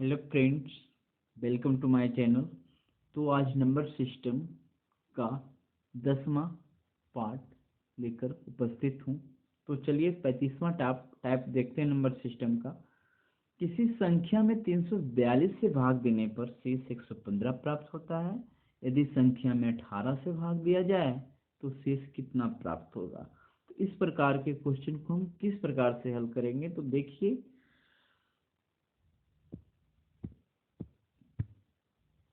Hello friends, welcome to my channel. तो आज number system का 10वां पार्ट लेकर उपस्थित हूँ। तो चलिए 35वां टाइप देखते हैं नंबर सिस्टम का। किसी संख्या में 342 से भाग देने पर शेष 115 प्राप्त होता है। यदि संख्या में 18 से भाग दिया जाए तो शेष कितना प्राप्त होगा। तो इस प्रकार के क्वेश्चन को हम किस प्रकार से हल करेंगे, तो देखिए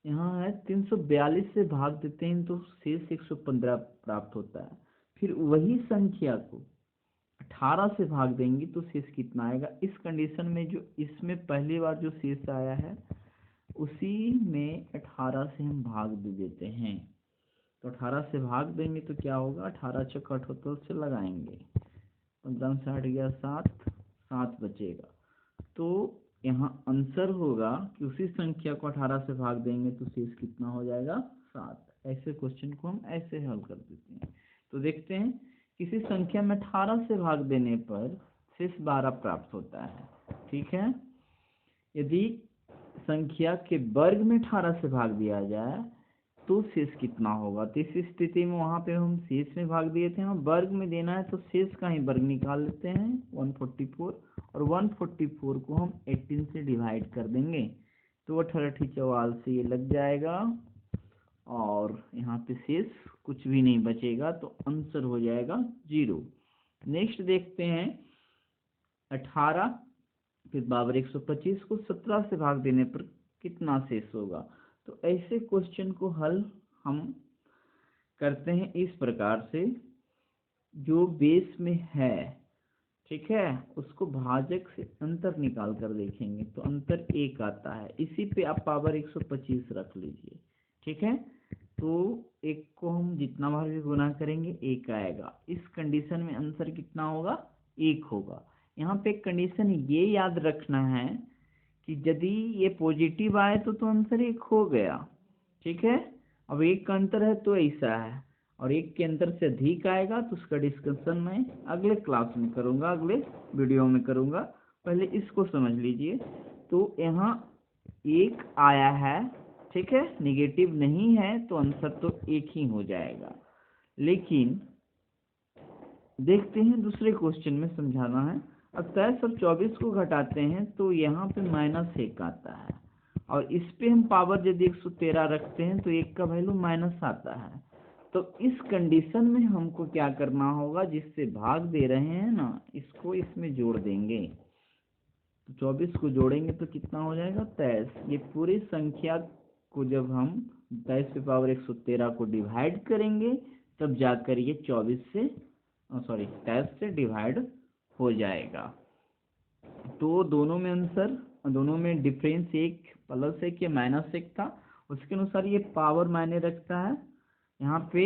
यहाँ है 342 से भाग देते हैं तो शेष 115 प्राप्त होता है। फिर वही संख्या को 18 से भाग देंगे तो शेष कितना आएगा। इस कंडीशन में जो इसमें पहली बार जो शेष आया है उसी में 18 से हम भाग दे देते हैं। तो 18 से भाग देंगे तो क्या होगा, 18 चौक 78 से लगाएंगे, 15 से हट गया 7 बचेगा। तो यहाँ आंसर होगा कि उसी संख्या को 18 से भाग देंगे तो शेष कितना हो जाएगा, 7। ऐसे क्वेश्चन को हम ऐसे हल कर देते हैं। तो देखते हैं, किसी संख्या में 18 से भाग देने पर शेष 12 प्राप्त होता है। ठीक है, यदि संख्या के वर्ग में 18 से भाग दिया जाए तो शेष कितना होगा। तो इस स्थिति में वहाँ पे हम शेष में भाग दिए थे, हम वर्ग में देना है तो शेष का ही वर्ग निकाल लेते हैं 144, और 144 को हम 18 से डिवाइड कर देंगे तो 18 से ये लग जाएगा और यहाँ पे शेष कुछ भी नहीं बचेगा, तो आंसर हो जाएगा 0। नेक्स्ट देखते हैं 18 फिर बराबर 125 को 17 से भाग देने पर कितना शेष होगा। तो ऐसे क्वेश्चन को हल हम करते हैं इस प्रकार से, जो बेस में है, ठीक है, उसको भाजक से अंतर निकाल कर देखेंगे तो अंतर 1 आता है। इसी पे आप पावर 125 रख लीजिए। ठीक है, तो 1 को हम जितना बार भी गुना करेंगे 1 आएगा। इस कंडीशन में आंसर कितना होगा, 1 होगा। यहाँ पे एक कंडीशन ये याद रखना है कि यदि ये पॉजिटिव आए तो आंसर 1 हो गया। ठीक है, अब 1 का अंतर है तो ऐसा है, और 1 के अंतर से अधिक आएगा तो उसका डिस्कशन मैं अगले क्लास में करूँगा, अगले वीडियो में करूँगा। पहले इसको समझ लीजिए। तो यहाँ 1 आया है, ठीक है, निगेटिव नहीं है तो आंसर तो 1 ही हो जाएगा। लेकिन देखते हैं दूसरे क्वेश्चन में समझाना है। अब 23 और 24 को घटाते हैं तो यहाँ पे -1 आता है, और इस पे हम पावर यदि 113 रखते हैं तो 1 का वैल्यू माइनस आता है। तो इस कंडीशन में हमको क्या करना होगा, जिससे भाग दे रहे हैं ना, इसको इसमें जोड़ देंगे। तो 24 को जोड़ेंगे तो कितना हो जाएगा, 23। ये पूरी संख्या को जब हम 23 पे पावर 113 को डिवाइड करेंगे तब जाकर ये 23 से डिवाइड हो जाएगा। तो दोनों में आंसर, दोनों में डिफरेंस 1 +1 या -1 था, उसके अनुसार ये पावर मायने रखता है। यहाँ पे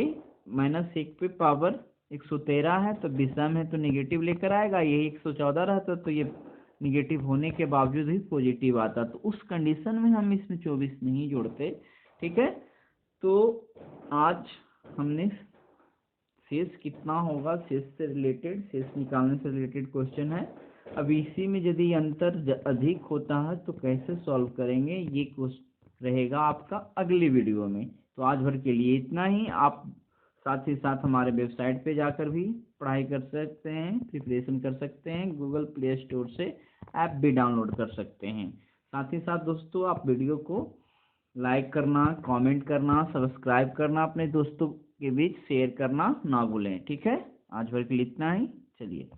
-1 पे पावर 113 है तो विषम है तो नेगेटिव लेकर आएगा। यही 114 रहता तो ये नेगेटिव होने के बावजूद ही पॉजिटिव आता, तो उस कंडीशन में हम इसमें 24 नहीं जोड़ते। ठीक है, तो आज हमने शेष कितना होगा, शेष से रिलेटेड, शेष निकालने से रिलेटेड क्वेश्चन है। अब इसी में यदि अंतर अधिक होता है तो कैसे सॉल्व करेंगे, ये क्वेश्चन रहेगा आपका अगली वीडियो में। तो आज भर के लिए इतना ही। आप साथ ही साथ हमारे वेबसाइट पे जाकर भी पढ़ाई कर सकते हैं, प्रिपरेशन कर सकते हैं, गूगल प्ले स्टोर से ऐप भी डाउनलोड कर सकते हैं। साथ ही साथ दोस्तों, आप वीडियो को लाइक करना, कमेंट करना, सब्सक्राइब करना, अपने दोस्तों के बीच शेयर करना ना भूलें। ठीक है, आज भर के लिए इतना ही, चलिए।